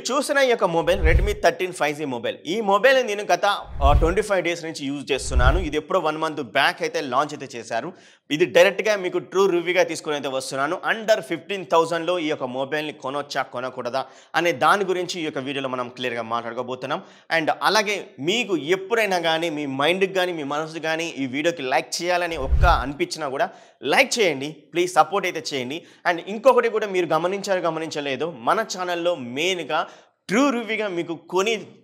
చూసిన ఈ యొక్క మొబైల్ Redmi 13 5G మొబైల్. ఈ మొబైల్ నేను గత 25 డేస్ నుంచి యూజ్ చేస్తున్నాను. ఇది ఎప్పుడో 1 మంత్ బ్యాక్ అయితే లాంచ్ అయితే చేశారు. ఇది డైరెక్ట్‌గా మీకు ట్రూ రివ్యూగా తీసుకొని అయితే వస్తున్నాను. అండర్ 15,000లో ఈ యొక్క మొబైల్‌ని కొనొచ్చా కొనకూడదా అనే దాని గురించి ఈ యొక్క వీడియోలో మనం క్లియర్‌గా మాట్లాడుకోబోతున్నాం. అండ్ అలాగే మీకు ఎప్పుడైనా గానీ మీ మైండ్‌కి గానీ మీ మనసుకి గానీ ఈ వీడియోకి లైక్ చేయాలని అనిపించినా కూడా లైక్ చేయండి. ప్లీజ్ సపోర్ట్ అయితే చేయండి. అండ్ ఇంకొకటి కూడా మీరు గమనించలేదో మన ఛానల్లో మెయిన్‌గా ట్రూ రివ్యూగా మీకు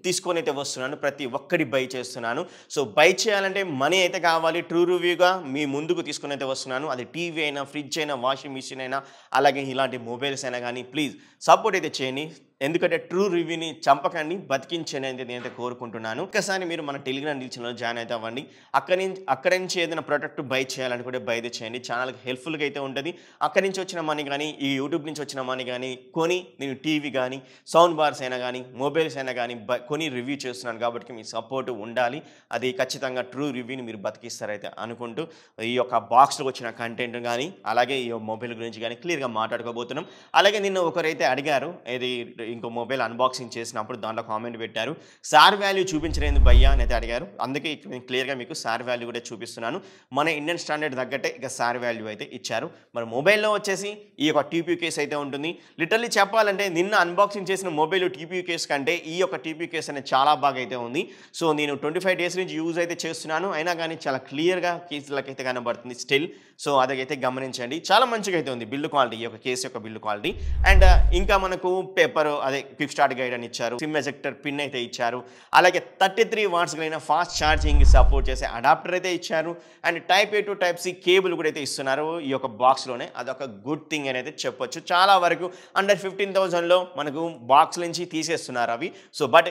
తీసుకొని అయితే వస్తున్నాను. ప్రతి ఒక్కటి బై చేస్తున్నాను. సో బై చేయాలంటే మనీ అయితే కావాలి. ట్రూ రివ్యూగా మీ ముందుకు తీసుకొని అయితే వస్తున్నాను. అది టీవీ అయినా, ఫ్రిడ్జ్ అయినా, వాషింగ్ మిషన్ అయినా, అలాగే ఇలాంటి మొబైల్స్ అయినా కానీ ప్లీజ్ సపోర్ట్ అయితే చేయండి. ఎందుకంటే ట్రూ రివ్యూని చంపకండి, బతికించండి అనేది నేనైతే కోరుకుంటున్నాను. ఒక్కసారి మీరు మన టెలిగ్రామ్ ఛానల్ జాయిన్ అయితే అవ్వండి. అక్కడి నుంచి ఏదైనా ప్రోడక్ట్ బై చేయాలనుకుంటే బై అయితే చేయండి. ఛానల్కి హెల్ప్ఫుల్గా అయితే ఉంటుంది. అక్కడి నుంచి వచ్చిన మనీ కానీ, ఈ యూట్యూబ్ నుంచి వచ్చిన మనీ కానీ కొని నేను టీవీ కానీ, సౌండ్ బార్స్ అయినా కానీ, మొబైల్స్ అయినా కానీ కొని రివ్యూ చేస్తున్నాను. కాబట్టి మీ సపోర్ట్ ఉండాలి. అది ఖచ్చితంగా ట్రూ రివ్యూని మీరు బతికిస్తారైతే అనుకుంటూ ఈ యొక్క బాక్స్లో వచ్చిన కంటెంట్ కానీ, అలాగే ఈ మొబైల్ గురించి కానీ క్లియర్గా మాట్లాడుకోబోతున్నాం. అలాగే నిన్న ఒకరైతే అడిగారు, ఇది ఇంకో మొబైల్ అన్బాక్సింగ్ చేసినప్పుడు దాంట్లో కామెంట్ పెట్టారు, సార్ వాల్యూ చూపించలేదు భయ్యా అని అయితే అడిగారు. అందుకే ఇక్కడ నేను క్లియర్గా మీకు సార్ వాల్యూ కూడా చూపిస్తున్నాను. మన ఇండియన్ స్టాండర్డ్ తగ్గట్టే ఇక సార్ వాల్యూ అయితే ఇచ్చారు. మరి మొబైల్లో వచ్చేసి ఈ యొక్క టీపీ కేస్ అయితే ఉంటుంది. లిటరల్లీ చెప్పాలంటే నిన్న అన్బాక్సింగ్ చేసిన మొబైల్ టీపీ కేస్ కంటే ఈ యొక్క టీపీ కేస్ అనేది చాలా బాగా అయితే ఉంది. సో నేను 25 డేస్ నుంచి యూజ్ అయితే చేస్తున్నాను. అయినా కానీ చాలా క్లియర్గా కేసులకైతే కనబడుతుంది స్టిల్. సో అదైతే గమనించండి. చాలా మంచిగా అయితే ఉంది బిల్డ్ క్వాలిటీ, ఈ యొక్క కేసు యొక్క బిల్డ్ క్వాలిటీ. అండ్ ఇంకా మనకు పేపర్ అదే క్విక్ స్టార్ట్ గైడ్ అని ఇచ్చారు. సిమ్ ఎజెక్టర్ పిన్ అయితే ఇచ్చారు. అలాగే 33 వాట్స్ కలిగిన ఫాస్ట్ ఛార్జింగ్ సపోర్ట్ చేసే అడాప్టర్ అయితే ఇచ్చారు. And type A to type C cable కూడా అయితే ఇస్తున్నారు ఈ యొక్క బాక్స్లోనే. అదొక గుడ్ థింగ్ అని అయితే చెప్పొచ్చు. చాలా వరకు అండర్ 15,000లో మనకు బాక్స్ నుంచి తీసేస్తున్నారు అవి. సో బట్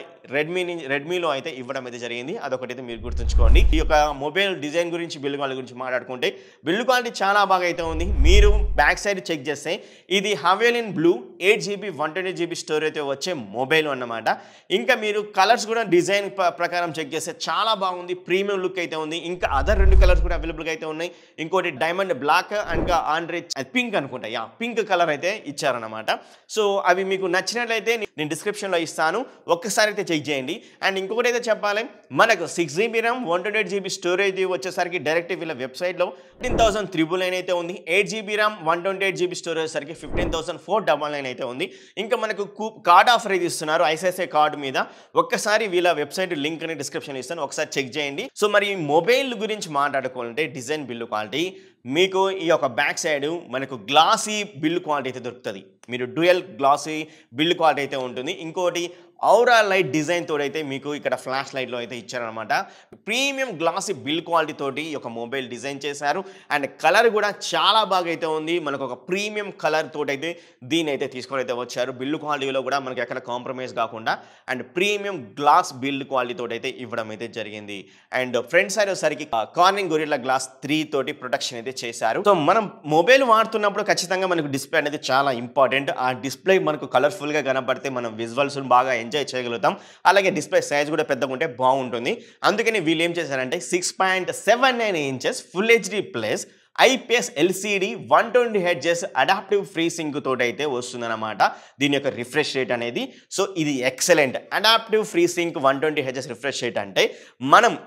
రెడ్మీలో అయితే ఇవ్వడం అయితే జరిగింది. అదొకటైతే మీరు గుర్తుంచుకోండి. ఈ యొక్క మొబైల్ డిజైన్ గురించి, బిల్డ్ క్వాలిటీ గురించి మాట్లాడుకుంటే బిల్డ్ క్వాలిటీ చాలా బాగా అయితే ఉంది. మీరు బ్యాక్ సైడ్ చెక్ చేస్తే ఇది హవేలిన్ బ్లూ 8GB 128GB స్టోరేజ్ అయితే వచ్చే మొబైల్ అన్నమాట. ఇంకా మీరు కలర్స్ కూడా డిజైన్ ప్రకారం చెక్ చేస్తే చాలా బాగుంది. ప్రీమియం లుక్ అయితే ఉంది. ఇంకా అదర్ 2 కలర్స్ కూడా అవైలబుల్గా అయితే ఉన్నాయి. ఇంకోటి డైమండ్ బ్లాక్ అండ్ ఆండ్రిచ్ పింక్ అనుకుంటా, పింక్ కలర్ అయితే ఇచ్చారన్నమాట. సో అవి మీకు నచ్చినట్లయితే నేను డిస్క్రిప్షన్లో ఇస్తాను, ఒక్కసారి అయితే చెక్ చేయండి. అండ్ ఇంకొకటి అయితే చెప్పాలి, మనకు 6GB RAM 128GB స్టోరేజ్ వచ్చేసరికి డైరెక్ట్ వీళ్ళ వెబ్సైట్లో 15,399 అయితే ఉంది. 8GB RAM 128GB స్టోరేజ్ సరికి 15,499 అయితే ఉంది. ఇంకా మనకు కార్డ్ ఆఫర్ అయితే ఇస్తున్నారు ICICI కార్డు మీద. ఒక్కసారి వీళ్ళ వెబ్సైట్ లింక్ అని డిస్క్రిప్షన్ ఇస్తాను, ఒకసారి చెక్ చేయండి. సో మరి ఈ మొబైల్ గురించి మాట్లాడుకోవాలంటే డిజైన్, బిల్డ్ క్వాలిటీ, మీకు ఈ యొక్క బ్యాక్ సైడ్ మనకు గ్లాసీ బిల్డ్ క్వాలిటీ అయితే దొరుకుతుంది. మీరు డ్యూయల్ గ్లాసీ బిల్డ్ క్వాలిటీ అయితే ఉంటుంది. ఇంకోటి ఔరా లైట్ డిజైన్ తోడైతే మీకు ఇక్కడ ఫ్లాష్ లైట్లో అయితే ఇచ్చారనమాట. ప్రీమియం గ్లాసీ బిల్డ్ క్వాలిటీ తోటి ఈ యొక్క మొబైల్ డిజైన్ చేశారు. అండ్ కలర్ కూడా చాలా బాగా అయితే ఉంది. మనకు ఒక ప్రీమియం కలర్ తోటైతే దీని అయితే తీసుకొని అయితే వచ్చారు. బిల్డ్ క్వాలిటీలో కూడా మనకి ఎక్కడ కాంప్రమైజ్ కాకుండా and premium glass build quality తోటి అయితే ఇవ్వడం అయితే జరిగింది. అండ్ ఫ్రంట్ సైడ్ వచ్చేసరికి కార్నింగ్ గొరిల్లా గ్లాస్ 3 తోటి ప్రొటెక్షన్ అయితే చేశారు. సో మనం మొబైల్ వాడుతున్నప్పుడు ఖచ్చితంగా మనకు డిస్ప్లే అనేది చాలా ఇంపార్టెంట్. ఆ డిస్ప్లే మనకు కలర్ఫుల్గా కనబడితే మనం విజువల్స్ బాగా ఎంజాయ్ చేయగలుగుతాం. అలాగే డిస్ప్లే సైజ్ కూడా పెద్దగా ఉంటే బాగుంటుంది. అందుకని వీళ్ళు ఏం చేశారంటే 6.79 inches full HD plus IPS LCD 120Hz adaptive free sync తోటి అయితే వస్తుందన్నమాట దీని యొక్క రిఫ్రెష్ రేట్ అనేది. సో ఇది excellent. Adaptive free sync 120Hz refresh rate అంటే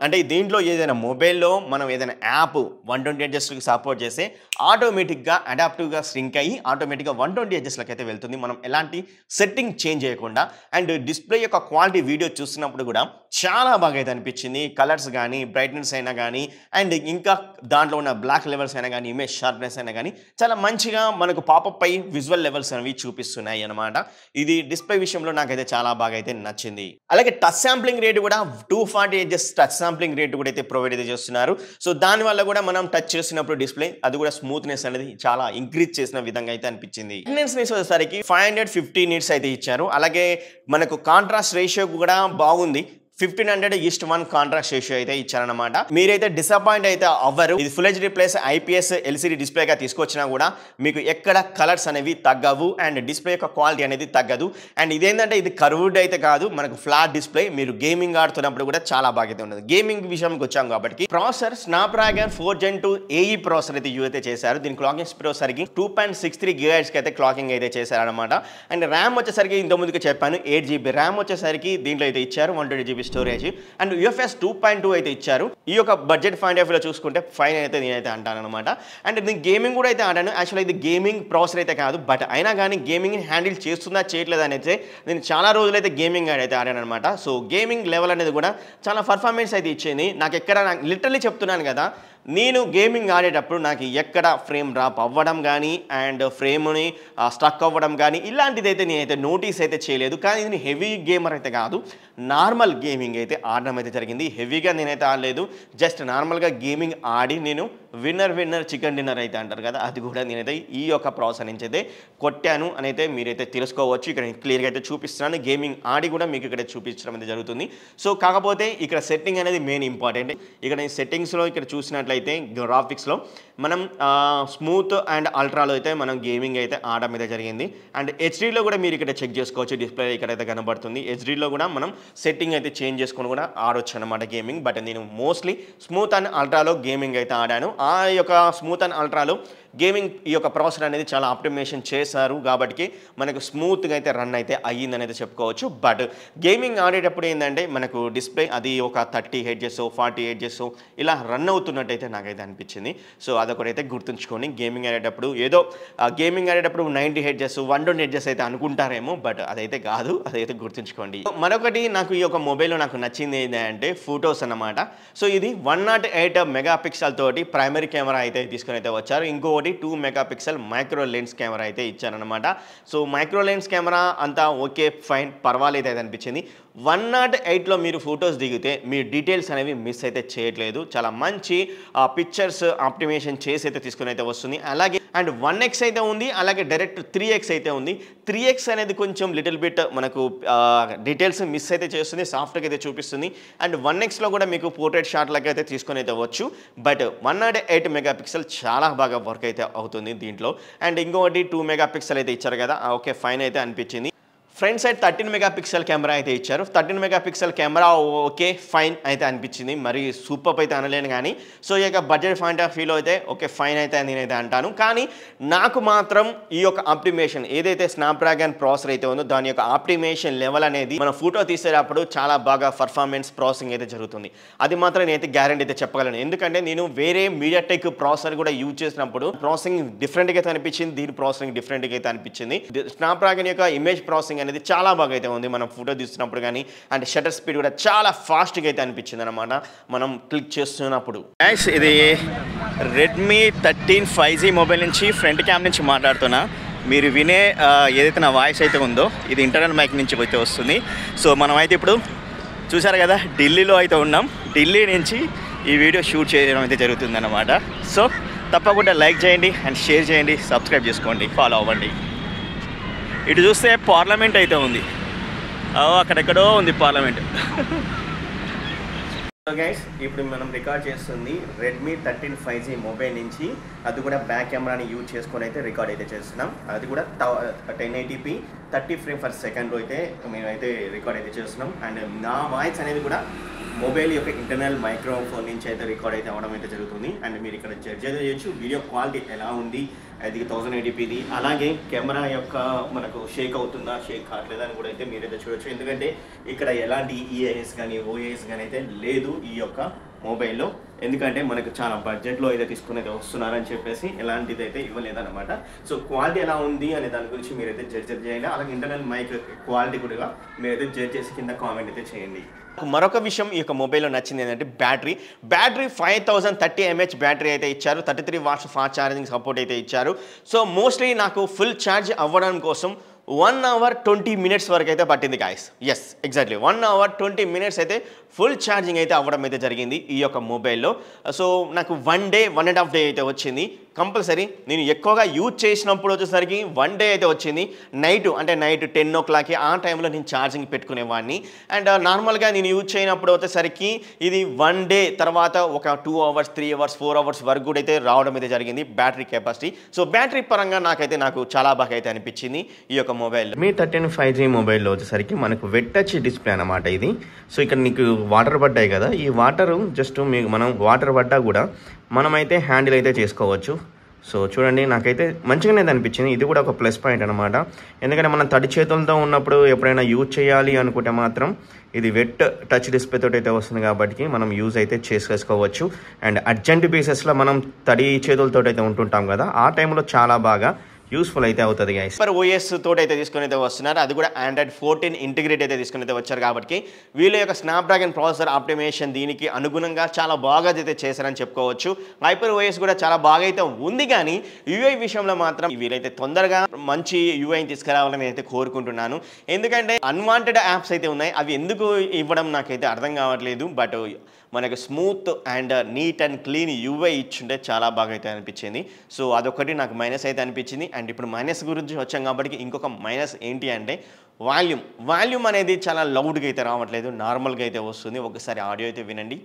అంటే దీంట్లో ఏదైనా మొబైల్లో మనం ఏదైనా యాప్ 120Hzకి సపోర్ట్ చేస్తే ఆటోమేటిక్గా అడాప్టివ్గా సింక్ అయ్యి ఆటోమేటిక్గా 120Hzలకి అయితే వెళ్తుంది, మనం ఎలాంటి సెట్టింగ్ చేంజ్ చేయకుండా. అండ్ డిస్ప్లే యొక్క క్వాలిటీ వీడియో చూస్తున్నప్పుడు కూడా చాలా బాగా అయితే అనిపించింది. కలర్స్ కానీ, బ్రైట్నెస్ అయినా కానీ, అండ్ ఇంకా దాంట్లో ఉన్న బ్లాక్ లెవెల్స్ అయినా కానీ, ఇమేజ్ షార్ప్నెస్ అయినా కానీ చాలా మంచిగా మనకు పాపప్ అయ్యి విజువల్ లెవెల్స్ అనేవి చూపిస్తున్నాయి అనమాట. ఇది డిస్ప్లే విషయంలో నాకైతే చాలా బాగా అయితే నచ్చింది. అలాగే టచ్ శాంప్లింగ్ రేట్ కూడా 240 Hz టచ్ శాంప్లింగ్ రేట్ కూడా అయితే ప్రొవైడ్ అయితే చేస్తున్నారు. సో దానివల్ల కూడా మనం టచ్ చేసినప్పుడు డిస్ప్లే అది కూడా స్మూత్నెస్ అనేది చాలా ఇంక్రీజ్ చేసిన విధంగా అయితే అనిపించింది. బ్రైట్నెస్ వచ్చేసరికి 550 నిట్స్ అయితే ఇచ్చారు. అలాగే మనకు కాంట్రాస్ట్ రేషియో కూడా బాగుంది. 1500:1 కాంట్రాస్ట్ రేషియో అయితే ఇచ్చారన్నమాట. మీరైతే డిసప్పాయింట్ అయితే అవ్వరు. ఇది full HD plus IPS LCD డిస్ప్లేగా తీసుకొచ్చినా కూడా మీకు ఎక్కడ కలర్స్ అనేవి తగ్గవు అండ్ డిస్ప్లే యొక్క క్వాలిటీ అనేది తగ్గదు. అండ్ ఇదేంటంటే ఇది కర్వ్డ్ అయితే కాదు, మనకు ఫ్లాట్ డిస్ప్లే. మీరు గేమింగ్ ఆడుతున్నప్పుడు కూడా చాలా బాగా అయితే ఉండదు. గేమింగ్ విషయంకి వచ్చాం కాబట్టి processor Snapdragon 4 Gen 2 AE processor అయితే యూజ్ అయితే చేశారు. దీని క్లాకింగ్ స్పీడ్ వచ్చేసరికి 2.63 GHz కి అయితే క్లాకింగ్ అయితే చేశారనమాట. అండ్ ర్యామ్ వచ్చేసరికి ఇంత ముందుకు చెప్పాను 8GB ర్యామ్ వచ్చేసరికి దీంట్లో అయితే ఇచ్చారు, 120GB స్టోరేజ్ అండ్ UFS 2.2 అయితే ఇచ్చారు. ఈ యొక్క బడ్జెట్ పాయింట్ లో చూసుకుంటే ఫైన్ అయితే నేనైతే అంటాను అనమాట. అండ్ నేను గేమింగ్ కూడా అయితే ఆడాను. యాక్చువల్గా ఇది గేమింగ్ ప్రాసెసర్ అయితే కాదు, బట్ అయినా కానీ గేమింగ్ హ్యాండిల్ చేస్తుందా చేయట్లేదా అనేది నేను చాలా రోజులైతే గేమింగ్ అయితే ఆడాను అనమాట. సో గేమింగ్ లెవెల్ అనేది కూడా చాలా పర్ఫార్మెన్స్ అయితే ఇచ్చింది. నాకు లిటరల్లీ చెప్తున్నాను కదా, నేను గేమింగ్ ఆడేటప్పుడు నాకు ఎక్కడ ఫ్రేమ్ డ్రాప్ అవ్వడం కానీ అండ్ ఫ్రేమ్ని స్టక్ అవ్వడం కానీ ఇలాంటిది అయితే నేనైతే నోటీస్ అయితే చేయలేదు. కానీ నేను హెవీ గేమర్ అయితే కాదు, నార్మల్ గేమింగ్ అయితే ఆడడం అయితే జరిగింది. హెవీగా నేనైతే ఆడలేదు, జస్ట్ నార్మల్గా గేమింగ్ ఆడి నేను విన్నర్ చికెన్ డిన్నర్ అయితే అంటారు కదా, అది కూడా నేనైతే ఈ యొక్క ప్రాసెస్ నుంచి అయితే కొట్టాను అని అయితే మీరైతే తెలుసుకోవచ్చు. ఇక్కడ క్లియర్గా అయితే చూపిస్తున్నాను, గేమింగ్ ఆడి కూడా మీకు ఇక్కడ చూపించడం అయితే జరుగుతుంది. సో కాకపోతే ఇక్కడ సెట్టింగ్ అనేది మెయిన్ ఇంపార్టెంట్. ఇక్కడ నేను సెట్టింగ్స్లో ఇక్కడ చూసినట్లయితే గ్రాఫిక్స్లో మనం స్మూత్ అండ్ అల్ట్రాలో అయితే మనం గేమింగ్ అయితే ఆడడం అయితే జరిగింది. అండ్ హెచ్డీలో కూడా మీరు ఇక్కడ చెక్ చేసుకోవచ్చు, డిస్ప్లే ఇక్కడైతే కనబడుతుంది. హెచ్డీలో కూడా మనం సెట్టింగ్ అయితే చేంజ్ చేసుకొని కూడా ఆడొచ్చు అనమాట గేమింగ్. బట్ నేను మోస్ట్లీ స్మూత్ అండ్ అల్ట్రాలో గేమింగ్ అయితే ఆడాను. ఆ యొక్క స్మూత్ అండ్ అల్ట్రాలో గేమింగ్ ఈ యొక్క ప్రాసెసర్ అనేది చాలా ఆప్టిమైజేషన్ చేశారు కాబట్టి మనకు స్మూత్గా అయితే రన్ అయితే అయ్యిందని అయితే చెప్పుకోవచ్చు. బట్ గేమింగ్ ఆడేటప్పుడు ఏంటంటే మనకు డిస్ప్లే అది ఒక 30 Hz 40 Hz ఇలా రన్ అవుతున్నట్టయితే నాకైతే అనిపించింది. సో అదొకటైతే గుర్తుంచుకొని గేమింగ్ ఆడేటప్పుడు ఏదో గేమింగ్ ఆడేటప్పుడు 90 Hz 120 Hz అయితే అనుకుంటారేమో, బట్ అదైతే కాదు, అదైతే గుర్తుంచుకోండి. మరొకటి నాకు ఈ యొక్క మొబైల్లో నాకు నచ్చింది ఏంటంటే ఫొటోస్ అన్నమాట. సో ఇది 108 మెగాపిక్సెల్ తోటి ప్రైమరీ కెమెరా అయితే తీసుకొని అయితే వచ్చారు. ఇంకోటి 2 మెగాపిక్సెల్ మైక్రో లెన్స్ కెమెరా అయితే ఇచ్చారనమాట. సో మైక్రో లెన్స్ కెమెరా అంతా ఓకే ఫైన్ పర్వాలేదు అయితే అనిపించింది. 108లో మీరు ఫొటోస్ దిగితే మీ డీటెయిల్స్ అనేవి మిస్ అయితే చేయట్లేదు. చాలా మంచి పిక్చర్స్ ఆప్టిమైజేషన్ చేసి అయితే తీసుకుని అయితే వస్తుంది. అలాగే అండ్ 1x అయితే ఉంది, అలాగే డైరెక్ట్ 3x అయితే ఉంది. 3x అనేది కొంచెం లిటిల్ బిట్ మనకు డీటెయిల్స్ మిస్ అయితే చేస్తుంది, సాఫ్ట్గా అయితే చూపిస్తుంది. అండ్ 1xలో కూడా మీకు పోర్ట్రేట్ షాట్లకి అయితే తీసుకొని అయితే వచ్చు. బట్ 108 మెగాపిక్సెల్ చాలా బాగా వర్క్ అయితే అవుతుంది దీంట్లో. అండ్ ఇంకొకటి 2 మెగాపిక్సెల్ అయితే ఇచ్చారు కదా, ఓకే ఫైన్ అయితే అనిపించింది. ఫ్రంట్ సైడ్ 13 మెగాపిక్సెల్ కెమెరా అయితే ఇచ్చారు. 13 మెగాపిక్సెల్ కెమెరా ఓకే ఫైన్ అయితే అనిపించింది, మరి సూపర్ అయితే అనలేను. కానీ సో ఇక బడ్జెట్ పాయింట్ ఆఫ్ వ్యూలో అయితే ఓకే ఫైన్ అయితే నేనైతే అంటాను. కానీ నాకు మాత్రం ఈ యొక్క ఆప్టిమేషన్ ఏదైతే స్నాప్డ్రాగన్ ప్రాసెసర్ అయితే ఉందో దాని యొక్క ఆప్టిమేషన్ లెవెల్ అనేది మన ఫోటో తీసేటప్పుడు చాలా బాగా పర్ఫార్మెన్స్ ప్రాసెసింగ్ అయితే జరుగుతుంది. అది మాత్రం నేనైతే గ్యారెంటీ అయితే చెప్పగలను. ఎందుకంటే నేను వేరే మీడియాటెక్ ప్రాసెసర్ కూడా యూజ్ చేసినప్పుడు ప్రాసెసింగ్ డిఫరెంట్గా అయితే అనిపించింది, దీని ప్రాసెసింగ్ డిఫరెంట్గా అయితే అనిపించింది. స్నాప్డ్రాగన్ యొక్క ఇమేజ్ ప్రాసెసింగ్ అనేది చాలా బాగా అయితే ఉంది మనం ఫోటో తీస్తున్నప్పుడు కానీ. అండ్ షటర్ స్పీడ్ కూడా చాలా ఫాస్ట్గా అయితే అనిపించింది అనమాట మనం క్లిక్ చేస్తున్నప్పుడు. ఇది రెడ్మీ 13 5G మొబైల్ నుంచి ఫ్రంట్ క్యామ్ నుంచి మాట్లాడుతున్నా. మీరు వినే ఏదైతే నా వాయిస్ అయితే ఉందో ఇది ఇంటర్నల్ మైక్ నుంచి అయితే వస్తుంది. సో మనం అయితే ఇప్పుడు చూసారు కదా ఢిల్లీలో అయితే ఉన్నాం. ఢిల్లీ నుంచి ఈ వీడియో షూట్ చేయడం అయితే జరుగుతుంది అన్నమాట. సో తప్పకుండా లైక్ చేయండి అండ్ షేర్ చేయండి, సబ్స్క్రైబ్ చేసుకోండి, ఫాలో అవ్వండి. ఇటు చూస్తే పార్లమెంట్ అయితే ఉంది, అక్కడెక్కడో ఉంది పార్లమెంట్. సో గైస్ ఇప్పుడు మనం రికార్డ్ చేస్తుంది రెడ్మీ 13 5G మొబైల్ నుంచి. అది కూడా బ్యాక్ కెమెరాని యూజ్ చేసుకొని అయితే రికార్డ్ అయితే చేస్తున్నాం. అది కూడా 1080p 30 frames/s అయితే మేమైతే రికార్డ్ అయితే చేస్తున్నాం. అండ్ నా వాయిస్ అనేది కూడా మొబైల్ యొక్క ఇంటర్నల్ మైక్రోఫోన్ నుంచి అయితే రికార్డ్ అయితే అవ్వడం అయితే జరుగుతుంది. అండ్ మీరు ఇక్కడ జడ్జ్ అయితే చేయొచ్చు వీడియో క్వాలిటీ ఎలా ఉంది, అది 1080pది. అలాగే కెమెరా యొక్క మనకు షేక్ అవుతుందా షేక్ కావట్లేదా అని కూడా అయితే మీరైతే చూడొచ్చు. ఎందుకంటే ఇక్కడ ఎలాంటి ఈఐఎస్ కానీ ఓఏఎస్ కానీ అయితే లేదు ఈ యొక్క మొబైల్లో. ఎందుకంటే మనకు చాలా బడ్జెట్లో అయితే తీసుకుని అయితే వస్తున్నారని చెప్పేసి ఎలాంటిది అయితే ఇవ్వలేదన్నమాట. సో క్వాలిటీ ఎలా ఉంది అనే దాని గురించి మీరైతే జడ్జ్ చేయండి. అలాగే ఇంటర్నల్ మైక్ క్వాలిటీ కూడా మీరైతే జడ్జ్ చేసి కింద కామెంట్ అయితే చేయండి. మరొక విషయం ఈ యొక్క మొబైల్లో నచ్చింది ఏంటంటే బ్యాటరీ 5030 mAh బ్యాటరీ అయితే ఇచ్చారు. 33 watts ఫాస్ట్ ఛార్జింగ్ సపోర్ట్ అయితే ఇచ్చారు. సో మోస్ట్లీ నాకు ఫుల్ ఛార్జ్ అవ్వడం కోసం 1 hour 20 minutes వరకు అయితే పట్టింది guys. Yes exactly 1 hour 20 minutes అయితే ఫుల్ ఛార్జింగ్ అయితే అవ్వడం అయితే జరిగింది ఈ యొక్క మొబైల్లో. సో నాకు 1 day 1.5 day అయితే వచ్చింది. కంపల్సరీ నేను ఎక్కువగా యూజ్ చేసినప్పుడు వచ్చేసరికి 1 డే అయితే వచ్చింది. నైట్ 10 ఆ టైంలో నేను ఛార్జింగ్ పెట్టుకునేవాడిని. అండ్ నార్మల్గా నేను యూజ్ చేయనప్పుడు వచ్చేసరికి ఇది 1 డే తర్వాత ఒక 2 అవర్స్ 3 అవర్స్ 4 అవర్స్ వరకు కూడా అయితే రావడం అయితే జరిగింది బ్యాటరీ కెపాసిటీ. సో బ్యాటరీ పరంగా నాకు చాలా బాగా అయితే అనిపించింది ఈ యొక్క మొబైల్. మీ 13 5G మొబైల్లో వచ్చేసరికి మనకు వెట్ టచ్ డిస్ప్లే అనమాట ఇది. సో ఇక్కడ నీకు వాటర్ పడ్డాయి కదా, ఈ వాటర్ జస్ట్ మనం వాటర్ పడ్డా కూడా మనమైతే హ్యాండిల్ అయితే చేసుకోవచ్చు. సో చూడండి, నాకైతే మంచిగానే అనిపించింది. ఇది కూడా ఒక ప్లస్ పాయింట్ అనమాట. ఎందుకంటే మనం తడి చేతులతో ఉన్నప్పుడు ఎప్పుడైనా యూజ్ చేయాలి అనుకుంటే మాత్రం ఇది వెట్ టచ్ డిస్ప్లే తోటి అయితే వస్తుంది కాబట్టి మనం యూజ్ అయితే చేసుకోవచ్చు. అండ్ అర్జెంట్ బేసెస్లో మనం తడి చేతులతో అయితే ఉంటుంటాం కదా, ఆ టైంలో చాలా బాగా యూస్ఫుల్ అయితే అవుతుంది గైస్. సూపర్ ఓఎస్ తోటి అయితే తీసుకుని అయితే వస్తున్నారు. అది కూడా Android 14 ఇంటిగ్రేట్ అయితే తీసుకుని అయితే వచ్చారు కాబట్టి వీళ్ళ యొక్క స్నాప్డ్రాగన్ ప్రాసెసర్ ఆప్టిమైజేషన్ దీనికి అనుగుణంగా చాలా బాగా అయితే చేశారని చెప్పుకోవచ్చు. హైపర్ ఓఎస్ కూడా చాలా బాగా అయితే ఉంది, కానీ యూఐ విషయంలో మాత్రం వీళ్ళైతే తొందరగా మంచి యూఐని తీసుకురావాలని అయితే కోరుకుంటున్నాను. ఎందుకంటే అన్వాంటెడ్ యాప్స్ అయితే ఉన్నాయి, అవి ఎందుకు ఇవ్వడం నాకైతే అర్థం కావట్లేదు. బట్ మనకు smooth and neat and clean UI ఇచ్చుంటే చాలా బాగా అయితే అనిపించింది. సో అదొకటి నాకు మైనస్ అయితే అనిపించింది. అండ్ ఇప్పుడు మైనస్ గురించి వచ్చాం కాబట్టి ఇంకొక మైనస్ ఏంటి అంటే వాల్యూమ్ అనేది చాలా లౌడ్గా అయితే రావట్లేదు, నార్మల్గా అయితే వస్తుంది. ఒకసారి ఆడియో అయితే వినండి.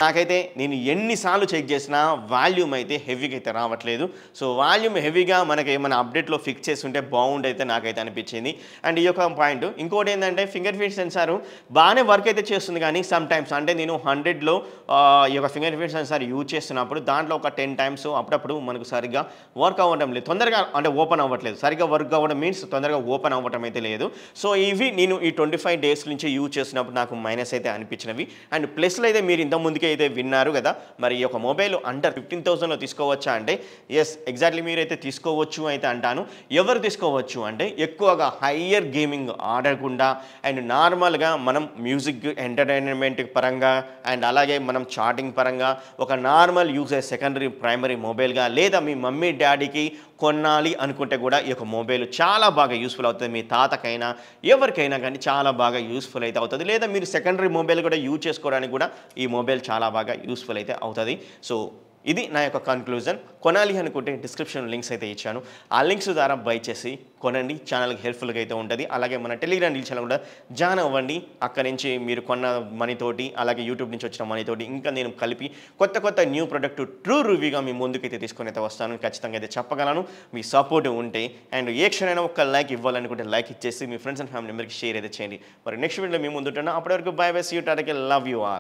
నాకైతే నేను ఎన్నిసార్లు చెక్ చేసినా వాల్యూమ్ అయితే హెవీగా అయితే రావట్లేదు. సో వాల్యూమ్ హెవీగా మనకి ఏమైనా అప్డేట్లో ఫిక్స్ చేస్తుంటే బాగుండైతే నాకైతే అనిపించింది. అండ్ ఈ యొక్క పాయింట్ ఇంకోటి ఏంటంటే ఫింగర్ ప్రింట్ సెన్సార్ బాగానే వర్క్ అయితే చేస్తుంది, కానీ సమ్ టైమ్స్ అంటే నేను 100లో ఈ యొక్క ఫింగర్ ప్రింట్ సెన్సార్ యూజ్ చేస్తున్నప్పుడు దాంట్లో ఒక 10 టైమ్స్ అప్పుడప్పుడు మనకు సరిగ్గా వర్క్ అవ్వడం లేదు, తొందరగా అంటే ఓపెన్ అవ్వట్లేదు. సరిగ్గా వర్క్ అవ్వడం మీన్స్ తొందరగా ఓపెన్ అవ్వటం అయితే లేదు. సో ఇవి నేను ఈ 25 డేస్ నుంచి యూజ్ చేసినప్పుడు నాకు మైనస్ అయితే అనిపించినవి. అండ్ ప్లస్లో అయితే మీరు ఇంత ముందుకే అయితే విన్నారు కదా, మరి ఈ యొక్క మొబైల్ అండర్ 15,000లో తీసుకోవచ్చా అంటే ఎస్, ఎగ్జాక్ట్లీ మీరైతే తీసుకోవచ్చు అయితే అంటాను. ఎవరు తీసుకోవచ్చు అంటే ఎక్కువగా హయ్యర్ గేమింగ్ ఆడకుండా అండ్ నార్మల్గా మనం మ్యూజిక్ ఎంటర్టైన్మెంట్ పరంగా అండ్ అలాగే మనం చాటింగ్ పరంగా ఒక నార్మల్ యూజర్ సెకండరీ ప్రైమరీ మొబైల్గా లేదా మీ మమ్మీ డాడీకి కొనాలి అనుకుంటే కూడా ఈ యొక్క మొబైల్ చాలా బాగా యూస్ఫుల్ అవుతుంది. మీ తాతకైనా ఎవరికైనా కానీ చాలా బాగా యూస్ఫుల్ అయితే అవుతుంది. లేదా మీరు సెకండరీ మొబైల్ కూడా యూజ్ చేసుకోవడానికి కూడా ఈ మొబైల్ చాలా బాగా యూస్ఫుల్ అయితే అవుతుంది. సో ఇది నా యొక్క కన్క్లూజన్. కొనాలి అనుకుంటే డిస్క్రిప్షన్ లింక్స్ అయితే ఇచ్చాను, ఆ లింక్స్ ద్వారా బై చేసి కొనండి. ఛానల్కి హెల్ప్ఫుల్గా అయితే ఉంటుంది. అలాగే మన టెలిగ్రామ్ రీల్ ఛానల్ కూడా జాయిన్ అవ్వండి. అక్కడి నుంచి మీరు కొన్న మనీతోటి అలాగే యూట్యూబ్ నుంచి వచ్చిన మనీతోటి ఇంకా నేను కలిపి కొత్త న్యూ ప్రొడక్ట్ ట్రూ రివ్యూగా మీ ముందుకైతే తీసుకొని అయితే వస్తాను. ఖచ్చితంగా అయితే చెప్పగలను మీ సపోర్ట్ ఉంటే. అండ్ ఏ క్షణమైనా ఒక లైక్ ఇవ్వాలనుకుంటే లైక్ ఇచ్చేసి మీ ఫ్రెండ్స్ అండ్ ఫ్యామిలీ మెంబర్కి షేర్ అయితే చేయండి. మరి నెక్స్ట్ వీడియోలో మీ ముందు ఉంటాను. అప్పటి వరకు బై బై, సీ యూ, టాటా, లవ్ యూ ఆల్.